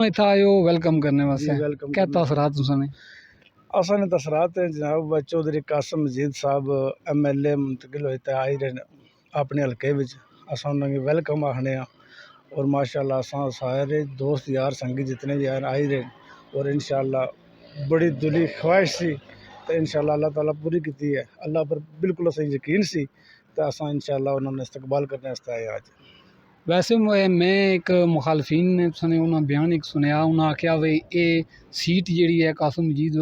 इत्थे आए हो वेलकम करने जी वास्ते। वेलकम क्या करना। तासरात तुसां ने? असां ने तसरात है जनाब चौधरी कासिम मजीद साहब MLA मुंतकिल होए ते आई रहे अपने हल्के विच। असां उन्हें वेलकम आखने और माशाअल्लाह असां सारे दोस्त यार संगी जितने भी यार आई रहे और इंशाअल्लाह बड़ी दिली ख्वाहिश सी तो इंशाअल्लाह अल्लाह ताला पूरी की है। अल्लाह पर बिल्कुल असें यकीन सी तो असां इंशाअल्लाह उन्होंने इस्तकबाल करने वास्ते आए आज। वैसे मैं एक मुखालफिन ने तुसां ने उन्हां बयान एक सुनया, उन्हां आख्या बई एह् सीट जेह्ड़ी है कासिम मजीद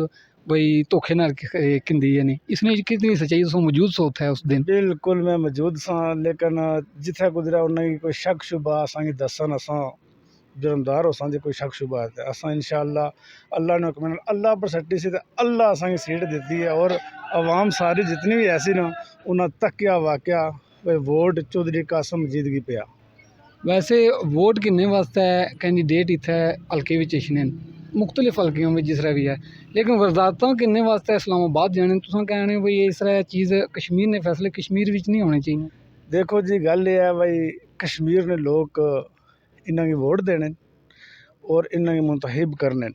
बई धोखे नाल किंदी है नहीं, इसमें कितनी सच्चाई? तुस मौजूद सो उत्थे उस दिन? बिल्कुल मैं मौजूद सा लेकिन जिथे गुजरा उन्हें कोई शक शुबा असांखे दसन असां जुर्मदार हो जे कोई शक शुबा है तो असां इंशाअल्लाह अल्लाह ने हुक्म अल्लाह पर सट्टी सी तो अल्लाह असांखे सीट दी है और अवाम सारी जितनी भी ऐसी ना उन्हें तक्या वाकया भाई वोट चौधरी कासिम मजीद की पिया। वैसे वोट किन्ने वास्ते कैंडीडेट इत्थे हल्के विच इशने न, मुख्तलिफ हल्कियों में जिस तरह भी है, लेकिन वरदातां किन्ने वास्ते इस्लामाबाद जाने? तुसां कहने हो भाई इस तरह चीज़ कश्मीर ने फैसले कश्मीर विच नहीं होने चाहिए। देखो जी गल ये है भाई कश्मीर ने लोग इन्हें वोट देने और इन्हें मुंतखब करने।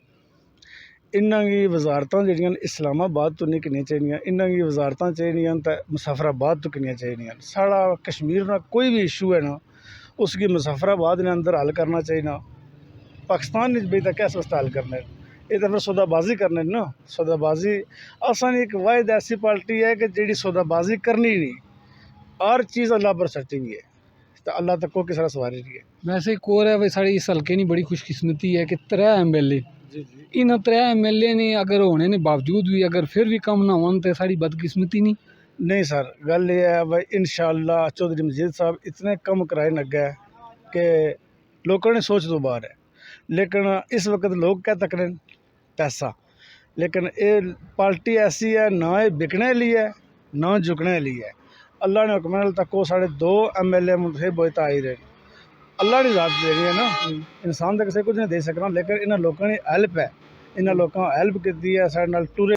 इन्हां गी वजारतां जेह्ड़ियां इस्लामाबाद तो नहीं किनियां चाहिए, इन्हां गी वजारतां चाहिए तो मुजफ्फराबाद तो किनियां चाहिए। साढ़ा कश्मीर का कोई भी इशू है ना उसकी मुजफ्फराबाद ने अंदर हल करना चाहिए। पाकिस्तान ने भाई तक कैसे वास्ते हल करने ये तो फिर सौदाबाजी करने ना। सौदाबाजी असन एक वाहिद ऐसी पार्टी है कि जी सौदाबाजी करनी ही नहीं, हर चीज़ अल्लाह पर सट्टी हुई है तो अल्लाह तक को किस तरह सवारी रही है। वैसे एक और है भाई साढ़ी इस हल्के नी बड़ी खुशकिस्मती है कि 3 MLA, जी जी इन 3 MLA ने अगर होने ने बावजूद भी अगर फिर भी कम ना होन तो साड़ी बदकिस्मती नहीं। नहीं सर गल ये है भाई इंशाअल्लाह चौधरी मजीद साहब इतने कम कराए लगे कि लोगों ने सोच तो बाहर है। लेकिन इस वक्त लोग क्या तक रहे पैसा, लेकिन ये पार्टी ऐसी है ना ये बिकने लिए है ना झुकने लिए है। अल्लाह ने हुक्म तक वो साढ़े 2 MLA मुंतखब होए तो आई रहे। अल्लाह ने जात दे रही है ना, इंसान तो किसी कुछ नहीं दे सकना, लेकिन इन्होंने लोगों की हेल्प है, इन्होंने लोगों हेल्प की है साढ़े नाल टूरे।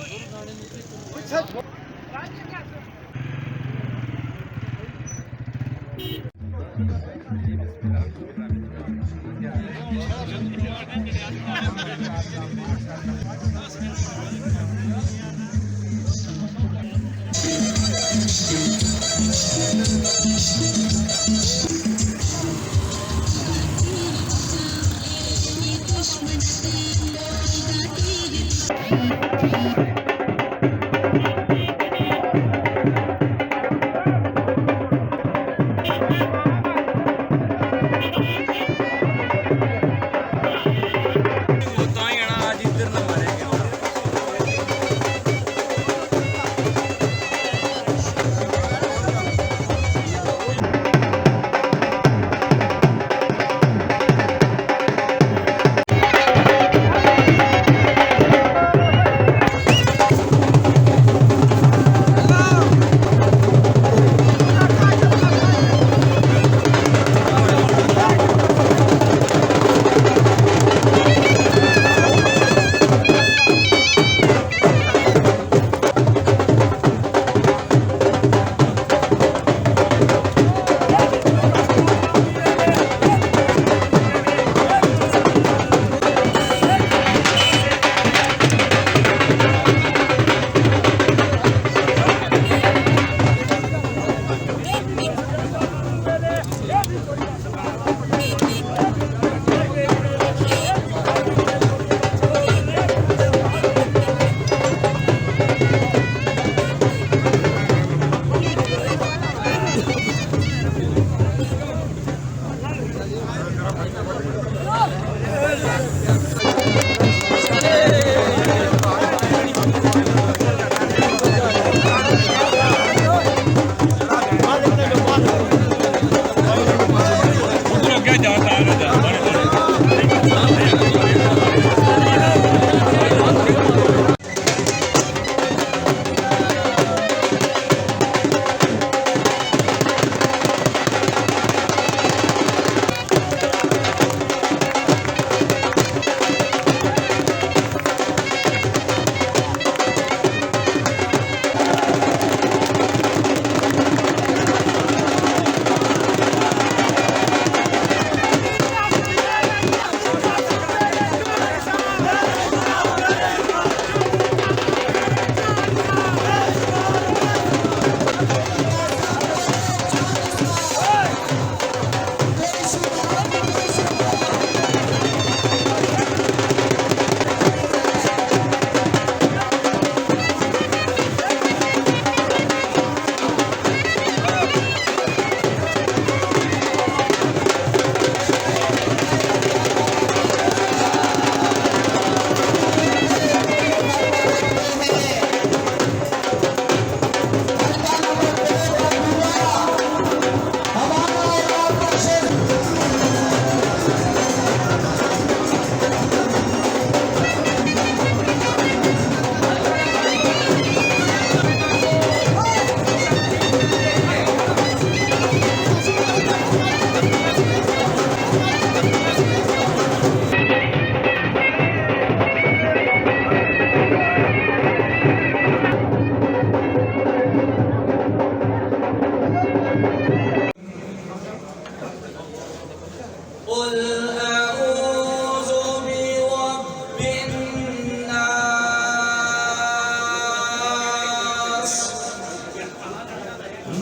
बिन्नास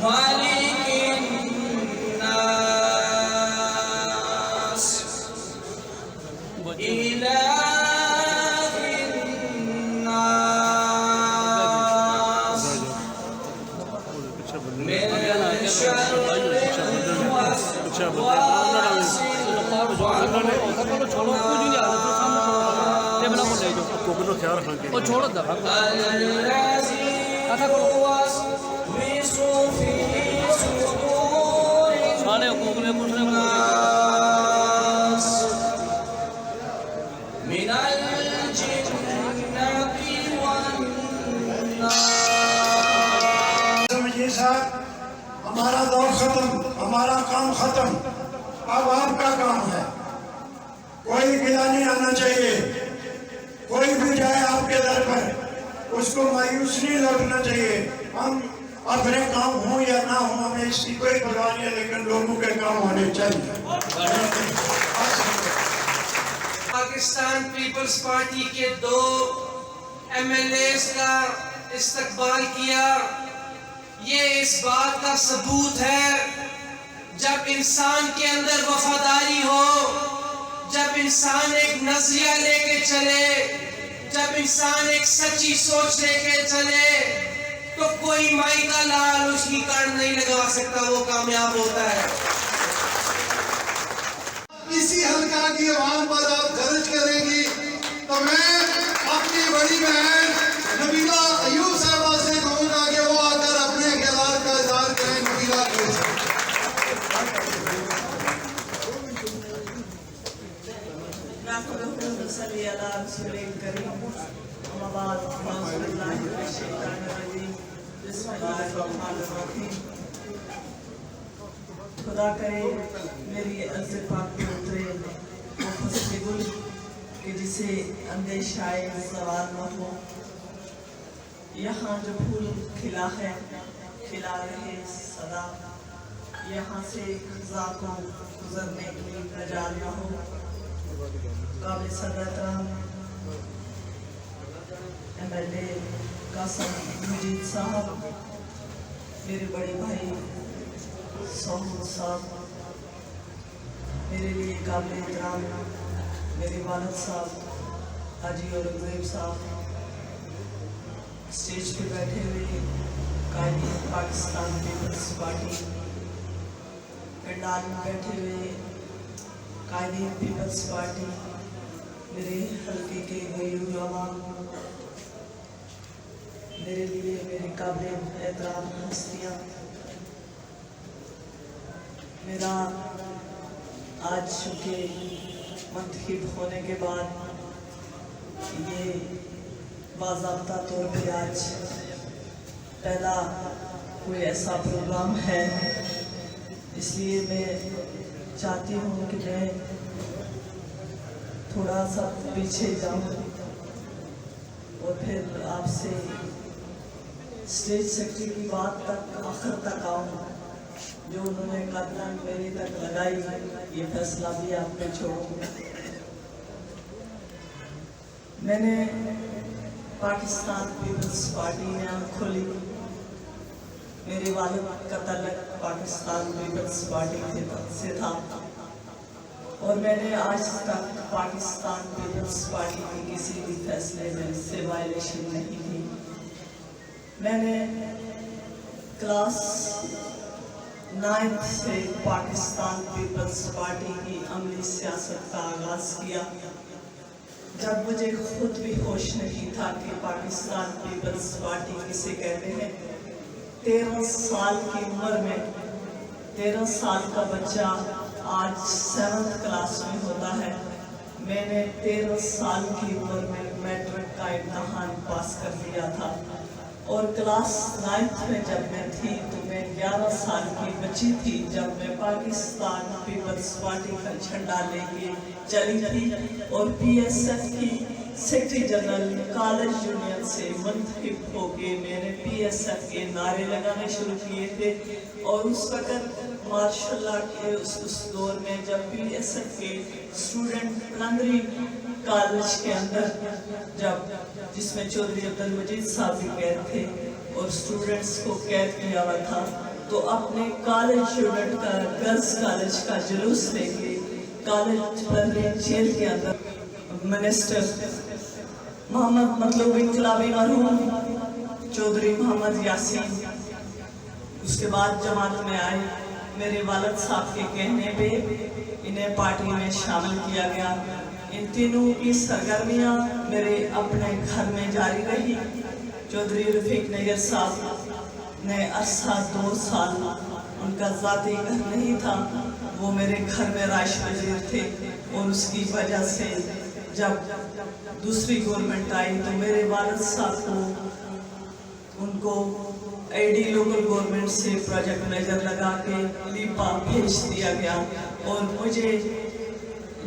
मालिकिन्नास इलाहिन्नास मिन शर्रिल समझिए साहब, हमारा दौर खत्म, हमारा काम खत्म, अब आपका काम है। कोई गिला नहीं आना चाहिए। कोई भी जाए आपके दर पर, उसको मायूस नहीं लौटना चाहिए। हम अपने काम हो या ना हो, हमें इसकी कोई परवाह नहीं है, लेकिन लोगों के काम होने चाहिए। पाकिस्तान पीपल्स पार्टी के 2 MLAs का इस्तकबाल किया। ये इस बात का सबूत है, जब इंसान के अंदर वफादारी हो, जब इंसान एक नजरिया लेके चले, जब इंसान एक सच्ची सोच लेके चले, तो कोई माई का लाल उसकी कड़ नहीं लगा सकता, वो कामयाब होता है। इसी हल्का की आवाम पर आप खर्च करेंगी, तो मैं अपनी बड़ी बहन नबीला अयूब साहबा से कहूँगा कि वो आकर अपने ख्याल का इजहार करें। नबीला अयूब खुदा करे मेरी अर्ज़ पाक पे उतरे वो फसले गुल कि जिसे अंदेशाए सवाल न हो। यहाँ जो फूल खिला है, खिला रहे सदा, यहाँ से खज़ा को गुजरने की मजाल न हो। काबिल सदर MLA कासिम मजीद साहब, मेरे बड़े भाई सोहन साहब, मेरे लिए काबिल एहतराम मेरे वालिद साहब हाजी औरंगजेब साहब, स्टेज पे बैठे हुए कायदीन पाकिस्तान पीपल्स पार्टी, पंडाल में बैठे हुए कायदीन पीपल्स पार्टी, मेरे हल्के के गरीब आवाम, मेरे लिए मेरे काबिल एहतराम हस्तियाँ, मेरा आज चूँकि मंतखब होने के बाद ये बाज़ाब्ता तौर पे आज पहला कोई ऐसा प्रोग्राम है, इसलिए मैं चाहती हूँ कि मैं थोड़ा सा पीछे जाऊँ और फिर आपसे स्टेज सेक्रेटरी की बात तक आखिर तक आऊँ। जो उन्होंने कदम मेरी तक लगाई, ये फैसला भी आप पे छोड़ूंगा। मैंने पाकिस्तान पीपल्स पार्टी में आँख खोली, मेरे वालिद का तल्लुक पाकिस्तान पीपल्स पार्टी से था और मैंने आज तक पाकिस्तान पीपल्स पार्टी के किसी भी फैसले में इससे वायलेशन नहीं की। मैंने क्लास 9 से पाकिस्तान पीपल्स पार्टी की अमली सियासत का आगाज़ किया, जब मुझे खुद भी होश नहीं था कि पाकिस्तान पीपल्स पार्टी किसे कहते हैं। 13 साल की उम्र में 13 साल का बच्चा आज 7th क्लास में होता है। मैंने 13 साल की उम्र में मैट्रिक का इम्तहान पास कर लिया था और क्लास 9th में जब मैं थी तो मैं 11 साल की बच्ची थी जब मैं पाकिस्तान पीपल्स पार्टी का झंडा लेके चली थी और PSF की सेक्रेटरी जनरल कॉलेज यूनियन से मुंतखब होके मैंने PSF के नारे लगाने शुरू किए थे। और उस वक़्त माशाल्लाह के उस दौर में जब PSF के स्टूडेंट प्लंडरिंग कॉलेज के अंदर जब जिसमें चौधरी अब्दुल मजीद साहब भी कैद थे और स्टूडेंट्स को कैद किया हुआ था, तो अपने कॉलेज स्टूडेंट का गर्ल्स कॉलेज का जुलूस लेके कॉलेज पर जेल के अंदर मिनिस्टर मोहम्मद मतलूब इनकलाबी मरहूम चौधरी मोहम्मद यासीन उसके बाद जमात में आए। मेरे वालिद साहब के कहने पे इन्हें पार्टी में शामिल किया गया। इन तीनों की सरगर्मियां मेरे अपने घर में जारी रही। चौधरी रफीक नैयर साहब ने अरसा 2 साल उनका ज़ाती घर नहीं था, वो मेरे घर में राइश वजीर थे और उसकी वजह से जब दूसरी गवर्नमेंट आई तो मेरे वालिद साहब को उनको एडी लोकल गवर्नमेंट से प्रोजेक्ट मैनेजर लगा के लीपा भेज दिया गया और मुझे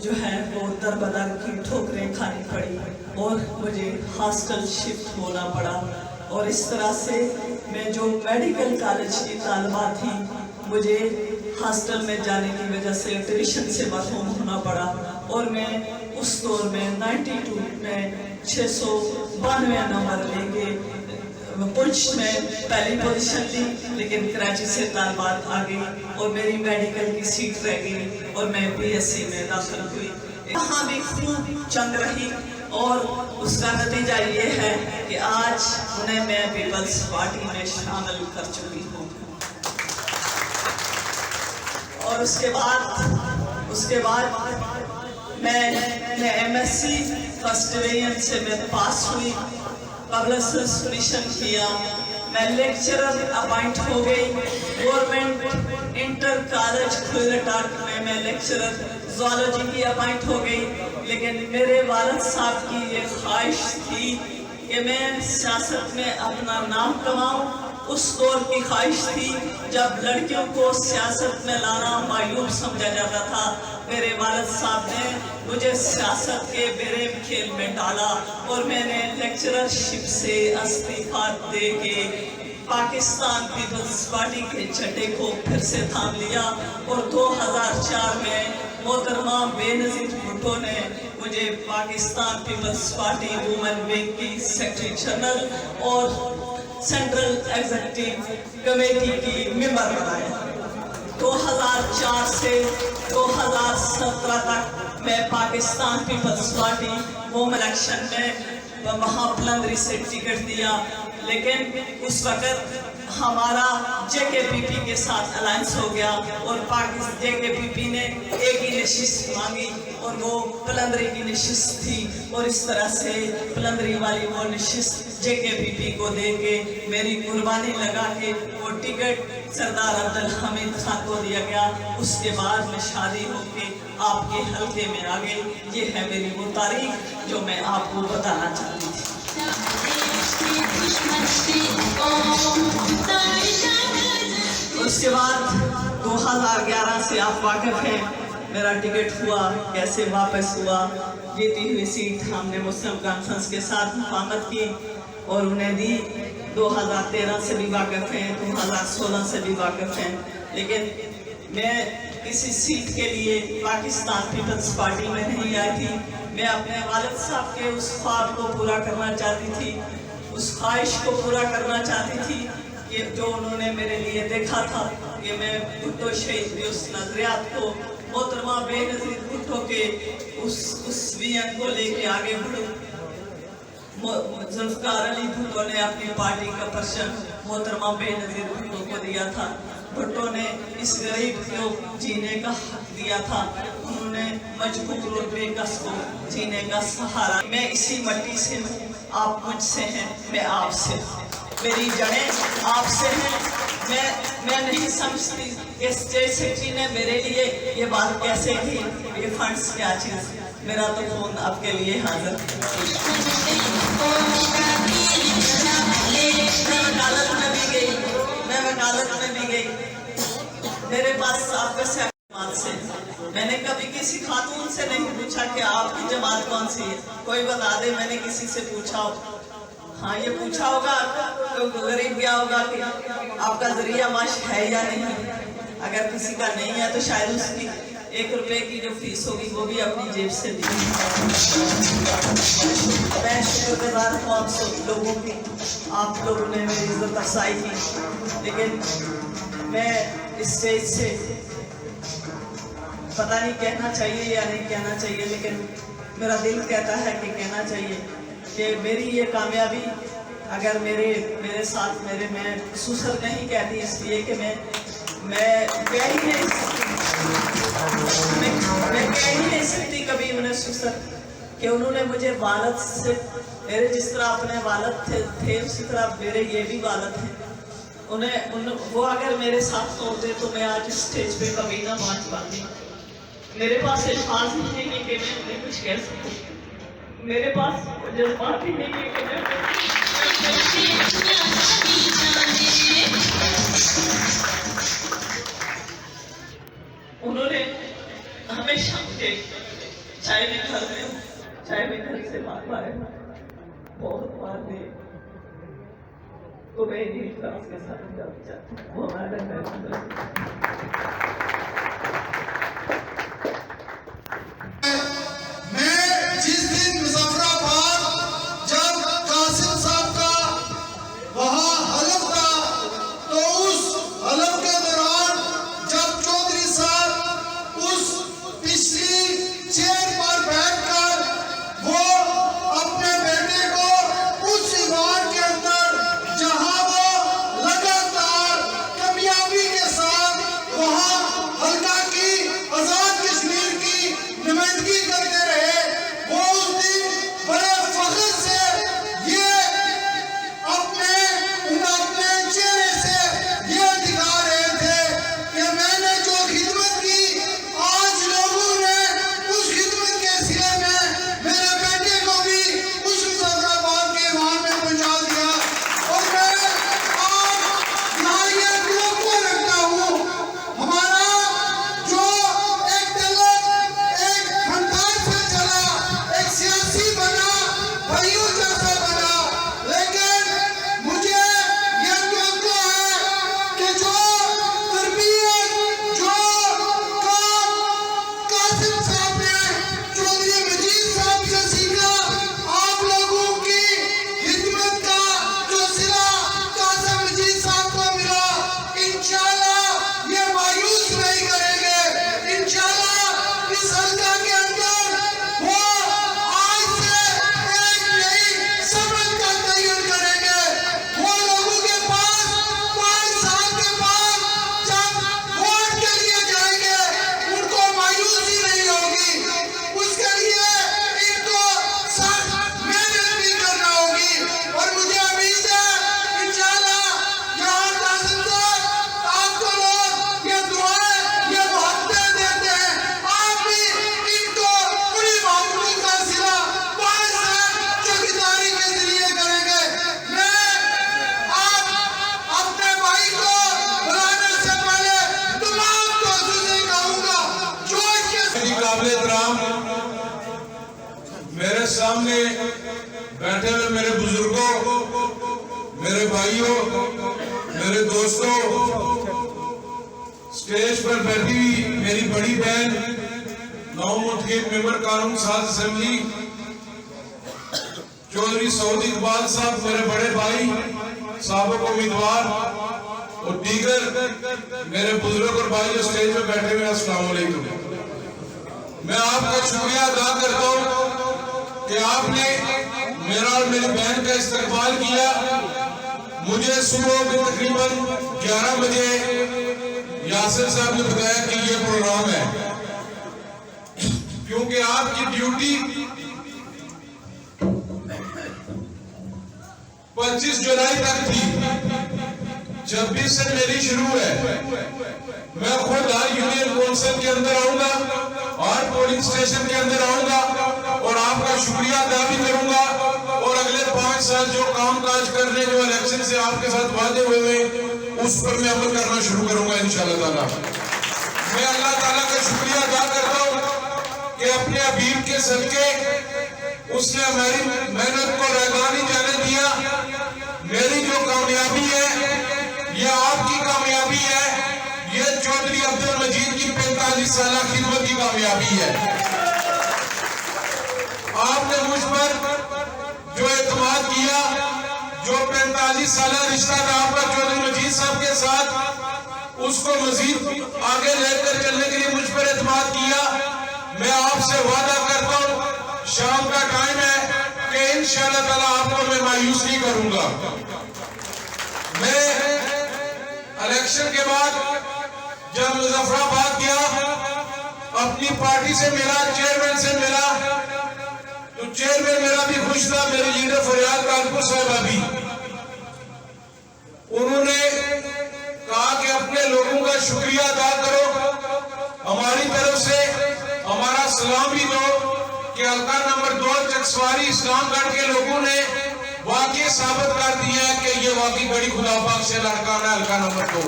जो है वो दरबदर की ठोकरें खानी पड़ी और मुझे हॉस्टल शिफ्ट होना पड़ा। और इस तरह से मैं जो मेडिकल कॉलेज की तालिबा थी, मुझे हॉस्टल में जाने की वजह से ट्यूशन से महरूम होना पड़ा और मैं उस दौर में 92 में 692 नंबर लेके पुंछ में पहली पोजीशन ली, लेकिन कराची से तालिबात आ गई और मेरी मेडिकल की सीट रह गई और मैं BSc में दाखिल हुई। यहाँ भी खूब जंग रही और उसका नतीजा ये है कि आज उन्हें मैं पीपल्स पार्टी में शामिल कर चुकी हूँ। और उसके बाद मैं MSc फर्स्ट डिवीजन से मैं पास हुई, पब्लिसिस्ट किया, मैं लेक्चरर अपॉइंट हो गई। गवर्नमेंट इंटर कॉलेज खुलटाक में मैं लेक्चरर ज़ूलॉजी की अपॉइंट हो गई। लेकिन मेरे वालिद साहब की ये ख्वाहिश थी कि मैं सियासत में अपना नाम कमाऊं। उस दौर की ख्वाहिश थी जब लड़कियों को सियासत में लाना मायूब समझा जाता था। मेरे वालिद साहब ने मुझे सियासत के बेरेम खेल में डाला और मैंने लेक्चररशिप से इस्तीफा दे के पाकिस्तान पीपल्स पार्टी के झंडे को फिर से थाम लिया। और 2004 में मोहतरमा बेनज़ीर भुट्टो ने मुझे Pakistan Peoples Party women wing की सेक्रेटरी जनरल और सेंट्रल एग्जीक्यूटिव कमेटी की मेंबर बनाया। 2004 से 2017 तक मैं Pakistan Peoples Party home election में वहाँ प्लंदरी से टिकट दिया, लेकिन उस वक़्त हमारा JKPP के साथ अलायंस हो गया और JKPP ने एक ही नशिस्त मांगी और वो प्लंदरी की नशिस्त थी। और इस तरह से प्लंदरी वाली वो नशिस्त JKPP को दे के मेरी कुर्बानी लगा के वो टिकट सरदार अब्दुल हमीद खान को दिया गया। उसके बाद मैं शादी होके आपके हल्के में आ गई। ये है मेरी वो तारीख जो मैं आपको बताना चाहती थी। उसके बाद 2011 से आप वाकिफ हैं, मेरा टिकट हुआ, कैसे वापस हुआ। जीती हुई सीट हमने मुस्लिम कॉन्फ्रेंस के साथ मुफाहमत की और उन्हें दी। 2013 से भी वाकिफ हैं, 2016 से भी वाकिफ हैं। लेकिन मैं किसी सीट के लिए पाकिस्तान पीपल्स पार्टी में नहीं आई थी। मैं अपने वालिद साहब के उस ख्वाब को पूरा करना चाहती थी, उस ख्वाहिश को पूरा करना चाहती थी कि जो उन्होंने मेरे लिए देखा था कि मैं भुट्टो शहीद के उस नजरियात को मोहतरमा बेनज़ीर भुट्टो के उस विजन को लेके आगे बढ़ूं। जुल्फ़िकार अली भुट्टो ने अपनी पार्टी का परचम मोहतरमा बेनज़ीर भुट्टो को दिया था। भुट्टो ने इस गरीब को जीने का हक दिया था, उन्होंने मजबूर और बेकस को जीने का सहारा। मैं इसी मट्टी से हूँ, आप मुझसे हैं, मैं आपसे हूँ, मेरी जड़ें आपसे हैं। मैं नहीं समझती कि स्टेट सेक्रेटरी ने मेरे लिए ये बात कैसे की, ये फंड्स क्या चीज़। मेरा तो फोन आपके लिए हाजिर। मैं वकालत में भी गई, मेरे पास आपका सहमत से मैंने कभी किसी खातून से नहीं पूछा कि आपकी जमात कौन सी है, कोई बता दे। मैंने किसी से पूछा हो, हाँ ये पूछा होगा तो गरीब गया होगा कि आपका जरिया माश है या नहीं। अगर किसी का नहीं है तो शायद उसकी 1 रुपए की जो फीस होगी वो भी अपनी जेब से दी। गुनहगार हूँ आप सब लोगों की। आप लोगों ने मेरी इज्जत अफसाई की, लेकिन मैं इस स्टेज से पता नहीं कहना चाहिए या नहीं कहना चाहिए, लेकिन मेरा दिल कहता है कि कहना चाहिए कि मेरी ये कामयाबी अगर मेरे साथ मैं सुसर नहीं कहती, इसलिए कि मैं कह ही नहीं सकती कभी उन्हें सुसर, कि उन्होंने मुझे वालद से, मेरे जिस तरह अपने वालद थे उसी तरह मेरे ये भी वालद थे। वो अगर मेरे साथ होते तो मैं आज इस स्टेज पे कभी ना पहुंच पाती। मेरे पास अल्फाज ही नहीं है कि मैं उन्हें कुछ कह सकूं, मेरे पास जज्बात ही नहीं है कि मैं उन्होंने हमेशा मुझे, चाहे मैं घर में हूँ चाहे मैं घर से बाहर हूँ, बहुत बार दे तो मैं नहीं उसके साथ जाना चाहती हूँ। वो हमारा जिस दिन मुजफ्फराबाद जब कासिम साहब का वहाँ हलफ था, तो उस हलफ के दौरान जब चौधरी साहब उस पिछली चेयर पर बैठकर वो अपने बेटे को उस इमारत के अंदर जहाँ वो लगातार कामयाबी के साथ वहाँ हल्का की आजाद कश्मीर की नुमाइंदगी करते रहे, वो उस दिन बड़े फख्र से ये अपने चेहरे से ये दिखा रहे थे कि मैंने जो खिदमत की, आज लोगों ने उस खिदमत के सिले में मेरे बेटे को भी उस मुजफ्फराबाद के वहां में पहुंचा दिया। और मैं आज यहाँ ये लोग को रखता हूँ, हमारा जो एक तलब एक खंडार से चला, एक सियासी बना, भाइयों जैसा बना, लेकिन मुझे ये तवक्को है कि जो तरबियत जो काम कासिम साहब ने चौधरी मजीद साहब से सीखा, आप लोगों की खिदमत का जो सिला कासिम मजीद साहब को मिला, इंशाल्लाह ये मायूस नहीं करेंगे। इंशाल्लाह इस हल्का के अंदर वो आज से एक नई समझ का तैयार करेंगे। वो लोगों के पास 5 साल के बाद जब वोट के लिए जाएंगे, उनको मायूसी नहीं होगी, उसके लिए इनको सख्त मेहनत भी करना होगी। और मुझे उम्मीद है इंशाल्लाह यहाँ कासिम साहब आपको लोग ये दुआएं ये मोहब्बतें देते हैं, आप भी इनको पूरी मोहब्बतों का सिला 5 साल चौकीदारी के जरिए करेंगे। मैं आप अपने भाई को बुलाने से पहले तमाम दोस्तों से कहूँगा, जो इसके काबिल एहतराम मेरे सामने बैठे हुए मेरे बुजुर्गों, मेरे भाइयों, मेरे दोस्तों, स्टेज पर बैठी हुई मेरी बड़ी बहन नौमुंतखब मेंबर कानून साज असेंबली चौधरी सऊद इकबाल साहब, मेरे बड़े भाई साबिक उम्मीदवार और दीगर मेरे बुजुर्ग और भाई जो स्टेज पर बैठे हुए, अस्सलाम वालेकुम। मैं आपका शुक्रिया अदा करता हूँ कि आपने मेरा और मेरी बहन का इस्तकबाल किया। मुझे सुबह में तकरीबन 11 बजे यासिर साहब ने बताया कि ये प्रोग्राम है, क्योंकि आपकी ड्यूटी 25 जुलाई तक थी, 26 से मेरी शुरू है। मैं खुद हर यूनियन काउंसिल के अंदर आऊंगा और पोलिंग स्टेशन के अंदर आऊंगा और आपका शुक्रिया अदा भी करूंगा, और अगले 5 साल जो काम काज करने, जो इलेक्शन से आपके साथ वादे हुए उस पर मैं अमल करना शुरू करूंगा इंशाअल्लाह ताला। मैं अल्लाह ताला का शुक्रिया अदा करता हूं कि अपने हबीब के सदके उसने हमारी मेहनत को रैगा नहीं जाने दिया। मेरी जो कामयाबी है ये आपकी कामयाबी है, ये चौधरी अब्दुल मजीद की 45 साल खिदमत की कामयाबी है। आपने मुझ पर जो एतमाद जो 45 साल रिश्ता था आपका चौधरी मजीद साहब के साथ, उसको मजीद आगे लेकर चलने के लिए मुझ पर एतमाद किया। मैं आपसे वादा करता हूँ, शाम का टाइम है कि इंशाअल्लाह ताला आपको मैं मायूस नहीं करूंगा। मैं इलेक्शन के बाद जब मुजफ्फराबाद गया, अपनी पार्टी से मिला, चेयरमैन से मिला, तो चेयरमैन मेरा भी खुश था, मेरे लीडर फरियाद कानपुर साहब भी। उन्होंने कहा कि अपने लोगों का शुक्रिया अदा करो, हमारी तरफ से हमारा सलाम भी दो कि हल्का नंबर 2 चकसवारी इस्लामगढ़ के लोगों ने वाकई साबित कर दिया है कि ये वाकई बड़ी खुदा पाक से लड़काना है हल्का नंबर 2,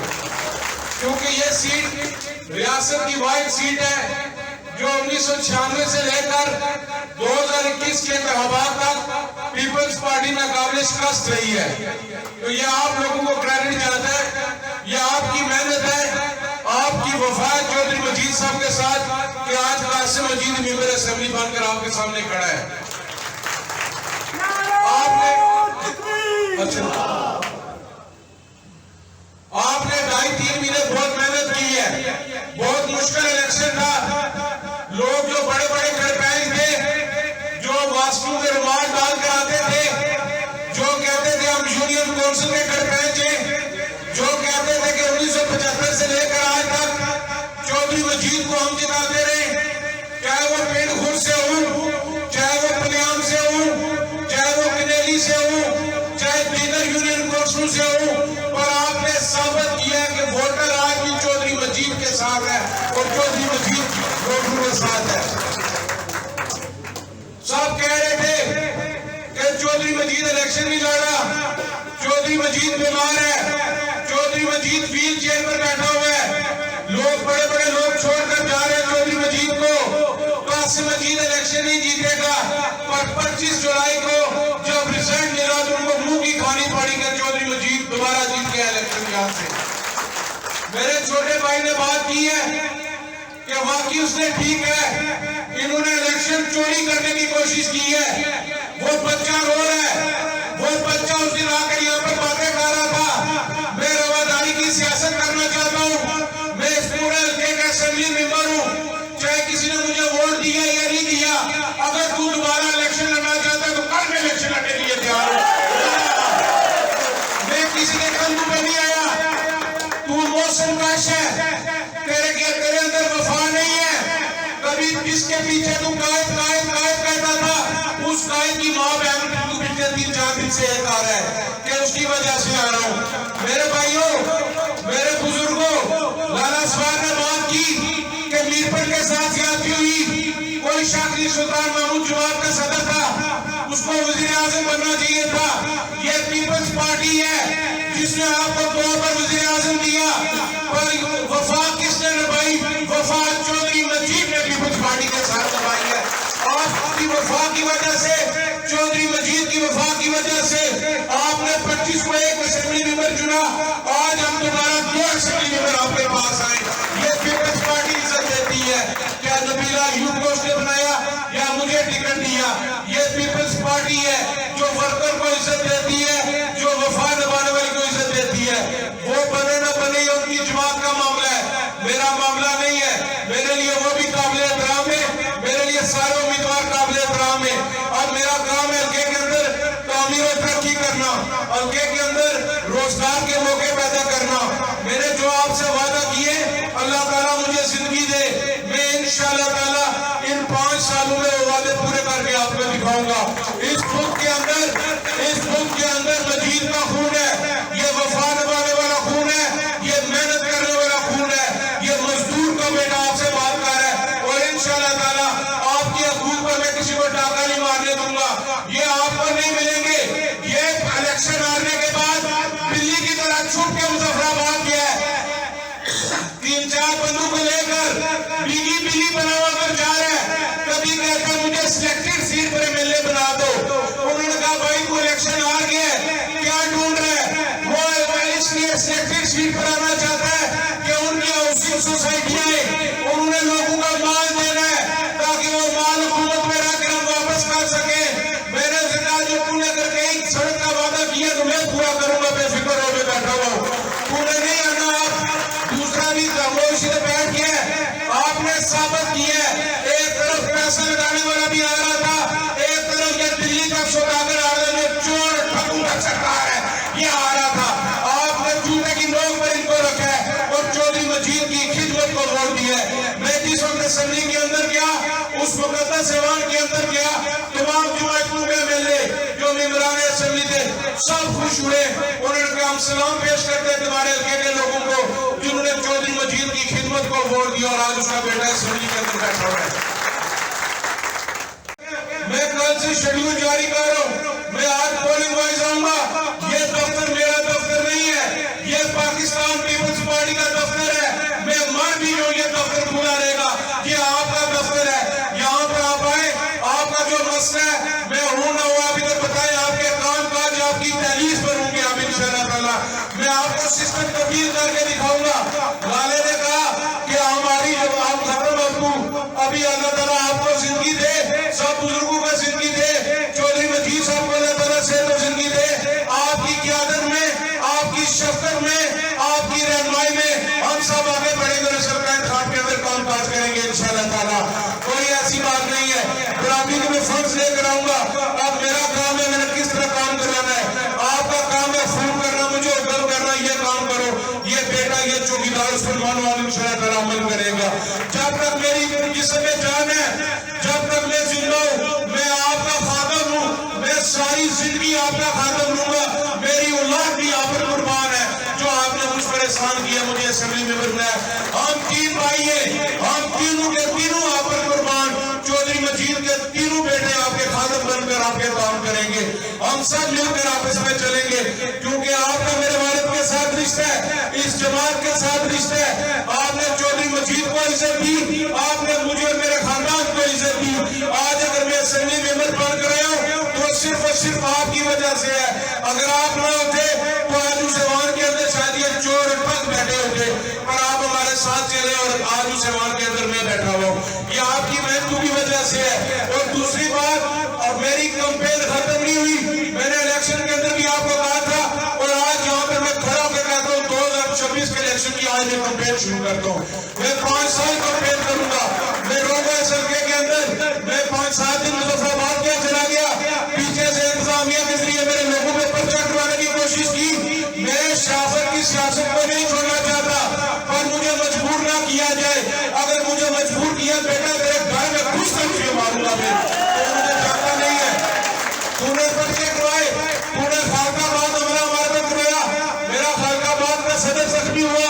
क्योंकि ये सीट रियासत की वाहिद सीट है जो 1996 से लेकर 2021 के इंतखाबात तक पीपल्स पार्टी नाकाबिले शिकस्त रही है। तो ये आप लोगों को क्रेडिट जाता है, ये आपकी मेहनत है, आपकी वफा चौधरी मजीद साहब के साथ कि आज कासिम मजीद मेंबर असेंबली बनकर आपके सामने खड़ा है। आपने 2.5-3 महीने बहुत मेहनत की है, बहुत मुश्किल इलेक्शन था। लोग जो बड़े बड़े सरपंच थे, जो वास्तु के रुमाल डाल कर आते थे, जो कहते थे हम यूनियन काउंसिल के सरपंच हैं, जो कहते थे कि 1975 से लेकर आज तक चौधरी मजीद को हम जिताते रहे, चाहे वो पेड़ खुर से हो, चाहे वो पनियाम से हो, चाहे वो कनेली से हो, चाहे दीगर यूनियन काउंसिल से हो, पर आपने साबित किया कि वोटर आज भी चौधरी मजीद के साथ है और चौधरी मजीद वोटरों के साथ है। सब कह रहे थे कि चौधरी मजीद इलेक्शन नहीं लड़ा, चौधरी मजीद बीमार है, चौधरी मजीद व्हील चेयर पर बैठा हुआ है, लोग बड़े बड़े लोग छोड़कर जा रहे हैं चौधरी मजीद को, कासिम मजीद इलेक्शन नहीं जीतेगा। पर 25 जुलाई को जब रिजल्ट मिला तो उनको मुंह की खानी पड़ी कि चौधरी मजीद दोबारा जीत गया इलेक्शन यहाँ से। मेरे छोटे भाई ने बात की है कि वाकई उसने ठीक है, इन्होंने इलेक्शन चोरी करने की कोशिश की है। वो बच्चा रो रहा है, वो बच्चा उस दिन आकर यहाँ पर बातें कर रहा था। मैं रवादारी की सियासत करना चाहता हूँ, मैं इस पूरे हल्के का असेंबली मेंबर हूँ, चाहे किसी ने मुझे वोट दिया या नहीं दिया, अगर तू दोबारा इलेक्शन लड़ना चाहता है तो कल मैं इलेक्शन लड़ने के लिए तैयार हूँ। मैं किसी के कंधों पे नहीं आया, तू मौसम कश है, तेरे अंदर वफा नहीं है। कभी जिसके पीछे तू कायद कहता था, उस कायद की माँ बहन तू पिछले 3-4 दिन से एक आ रहा है कि उसकी वजह से आ रहा हूँ। मेरे भाइयों, मेरे बुजुर्गों, लाला सवार ने बात की कि मीरपुर के साथ ज्यादती हुई, कोई शाकरी सुल्तान महमूद जमात का सदर था, उसको वजीर आजम बनना चाहिए था। ये पीपल्स पार्टी है जिसने आपको 2 बार वजीर आजम दिया, पर वफा किसने निभाई? वफा चौधरी मजीद ने पीपल्स पार्टी के साथ निभाई है। आपकी वफा की वजह से, चौधरी मजीद की वफा की वजह से आपने 25 को एक असेंबली मेंबर चुना, आज हम दोबारा 2 असेंबली मेंबर आपके पास आए। ये पीपल्स पार्टी इज्जत देती है। क्या नबीला यूथ को उसने बनाया या मुझे टिकट दिया? ये पीपल्स पार्टी है जो वर्कर को इज्जत देती है, जो वफा निभाने वाले को इज्जत देती है। वो बने न बने ये उनकी जमात का मामला है, मेरा मामला नहीं है। मेरे लिए वो भी काबिल एहतराम है, मेरे लिए सारे उम्मीदवार काबिल एहतराम है। और मेरा काम है हल्के के अंदर तामीर और तरक्की करना, हल्के के अंदर रोजगार के मौके पैदा करना। मैंने जो आपसे वादा किए, अल्लाह ताला मुझे जिंदगी दे, मैं इंशाअल्लाह ताला इन 5 सालों में वो वादे पूरे करके आपको दिखाऊंगा। इस मुल्क के अंदर मजीद का खून है, ये वफा निभाने वाला खून है, ये मेहनत करने वाला खून है, ये मजदूर का बेटा आपसे बात कर रहा है। और इंशाअल्लाह ताला आपकी हकूक पर मैं किसी को डाका नहीं मारने दूंगा, ये आपको नहीं मिलेंगे। ये इलेक्शन हारने के बाद बिल्ली की तरह छुप के मुजफ्फराबाद गया है, 3-4 बंदों को लेकर बिल्ली बना कर जा रहा है। कभी कहता मुझे सिलेक्टेड सीट पर एमएलए बना दो, उन्होंने कहा भाई को इलेक्शन हार गया, क्या ढूंढ रहे हैं? वो इसलिए सिलेक्टेड सीट पर आना चाहता है कि उनकी हाउसिंग सोसाइटियां हैं, उन्होंने लोगों का माल देना है ताकि वो माल हुकूमत में रखकर हम वापस कर सके। मैंने कहा जो तूने करके एक सड़क का वादा किया तो मैं भी आ रहा था, एक तरफ ये दिल्ली का सौदागर आ रहा है, जो चोर ठगों का सरकार है, ये आ रहा था। आपने जूते की नोक पर इनको रखा है और चौधरी मजीद की खिदमत को वोट दिया है। मैं जिस वक्त असेंबली के अंदर गया, उस मुकद्दस ऐवान के अंदर गया, तमाम जमातों के एमएलए जो मेंबरान असेंबली थे सब खुश हुए। उन्होंने कहा हम सलाम पेश करते हैं तुम्हारे हल्के के लोगों को जिन्होंने चौधरी मजीद की खिदमत को वोट दिया और आज उसका बेटा असेंबली के अंदर बैठा हुआ है। मैं कल से शेड्यूल जारी कर रहा हूँ, मैं आज पोलिंग वाइज आऊंगा। ये दफ्तर मेरा दफ्तर नहीं है, ये पाकिस्तान पीपल्स पार्टी का दफ्तर है। मैं मर भी हूँ, ये दफ्तर खुला रहेगा, ये आपका दफ्तर है। यहाँ पर आप आए, आपका जो मसला है मैं हूँ ना वो आप इधर बताएं, आपके काम काज आपकी तहलीस पर होंगे आप इंशाअल्लाह ताला। मैं आपको सिस्टम तब्दील करके दिखाऊंगा। लाले ने कहा कि हमारी जब आप खत्म आपको अभी अल्लाह ताला आपको जिंदगी दे, सब बुजुर्गों को जिंदगी दे, चौधरी मजीद साहब को अल्लाह ताला से तो जिंदगी दे। आपकी क़यादत में, आपकी शफ़क़त में, आपकी रहनुमाई में हम सब आगे बढ़ेंगे और सरकार इंतखाब के अंदर काम काज करेंगे इंशाअल्लाह ताला। कोई ऐसी बात नहीं है गुलामी के मैं फर्ज लेकर आऊंगा। अब मेरा काम है, मैंने किस तरह काम कराना है। आपका काम है फोन करना, मुझे हुक्म करना, ये काम करो, ये बेटा, ये चौकीदार उस पर मानो इंशाअल्लाह ताला अमल करेगा। जब तक मेरी जिस्म में जान है, जब तक मैं जिंदा हूँ, मैं आपका खादम हूँ, मैं सारी जिंदगी आपका खादम रहूंगा। मेरी औलाद भी आप पर कुर्बान है, जो आपने मुझ पर एहसान किया, मुझे असेंबली में बनाया। हम तीन भाई हैं, हम तीनों के तीनों आप पर कुर्बान। चौधरी मजीद के तीनों बेटे आपके खादम बनकर आपके काम करेंगे। हम सब मिलकर आपस में चलेंगे, क्योंकि आपका मेरे वालिद के साथ रिश्ता है, इस जमात के साथ रिश्ता है। आपने चौधरी मजीद को इज्जत दी, आपने मुझे और मेरे खानदान को इज्जत दी। आज अगर मैं असेंबली मेंबर बनकर आया हूं तो सिर्फ और सिर्फ आपकी वजह से है। अगर आप ना होते तो आज उस ऐवान के अंदर शायद ये चोर ठग बैठे होते, पर आप हमारे साथ चले और आज उस ऐवान के अंदर मैं बैठा हुआ हूँ। ये आपकी मेहनत की वजह से है। और दूसरी बात, अब मेरी कैंपेन खत्म नहीं हुई। मैंने इलेक्शन के अंदर भी आपको कहा था और आज यहाँ पर मैं खड़ा होकर कहता हूँ 2026 के इलेक्शन की आज मैं कैंपेन शुरू करता हूँ। मैं 5 साल कैंपेन करूंगा। मैं रोगा हल्के के अंदर मैं 5-7 दिन मुजफ्फराबाद के चला गया, पीछे से इंतजामिया के जरिए मेरे लोगों में पर्चा करवाने की कोशिश की। मैं शासन की सियासत को नहीं छोड़ना चाहता, पर मुझे मजबूर ना किया जाए। अगर मुझे मजबूर किया बेटा तेरे घर में घुस कर तुझे मारूंगा मैं, तो मुझे चाहता नहीं है। तूने पर्चे करवाए, तूने खालकाबाद हमला हमारे पे करवाया, मेरा खालकाबाद का सदर जख्मी हुआ।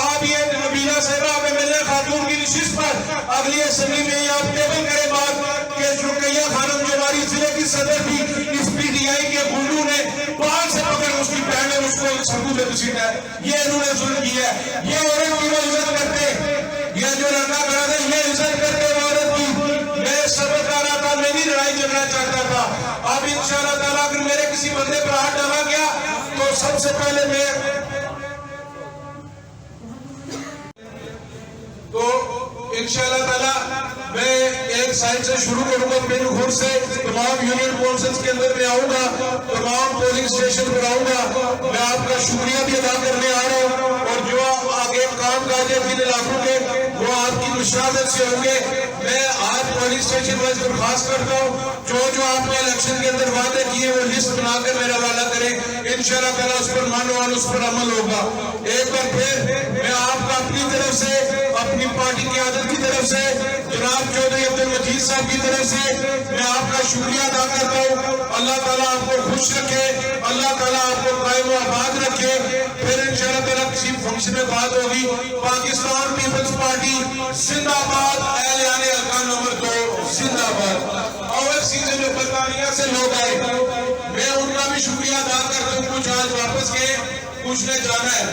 आप ये नबीला साहिबा एमएलए खातून की नशिस्त पर अगली असेंबली में आप टेबल करें बात कि रुकैया खानम जो हमारी जिले की सदर थी, इस पीटीआई के गुंडों ने बाल से पकड़ उसकी बहन ने उसको सबूत में घसीटा है। ये इन्होंने जुल्म किया है। ये औरत की वो इज्जत करते, ये जो लड़का खड़ा था ये इज्जत करते औरत की। मैं सबक आ रहा था, मैं नहीं लड़ाई झगड़ा चाहता था। अब इंशाअल्लाह ताला अगर मेरे किसी बंदे पर हाथ डाला गया तो सबसे पहले मैं इंशाअल्लाह ताला मैं एक साइड से शुरू करूंगा, पिन खुर से तमाम यूनियन काउंसिल्स के अंदर मैं आऊंगा, तमाम पोलिंग स्टेशन पर आऊंगा। मैं आपका शुक्रिया भी अदा करने आ रहा हूँ और जो आगे काम काज है जिन इलाकों के वो आपकी मुशावरत से होंगे। मैं आज पोलिंग स्टेशन वाइज दरखास्त करता हूँ, जो आपने इलेक्शन के अंदर वादे किए वो लिस्ट बनाकर मेरा हवाला करें। इंशाअल्लाह ताला उस पर मानो और उस पर अमल होगा। एक बार फिर मैं आपका अपनी तरफ से, अपनी पार्टी की आदत की तरफ से, जनाब चौधरी अब्दुल मजीद साहब की तरफ से मैं आपका शुक्रिया अदा करता हूँ। अल्लाह ताला आपको खुश रखे, अल्लाह ताला आपको कायम व आबाद रखे। फिर इंशाअल्लाह ताला किसी फंक्शन में बात होगी। पाकिस्तान पीपल्स पार्टी जिंदाबाद, अहले हल्का नंबर 2 जिंदाबाद। और सीजन जो बरतानिया से लोग आए मैं उनका भी शुक्रिया अदा करता हूँ। कुछ आज वापस गए, कुछ ने जाना है।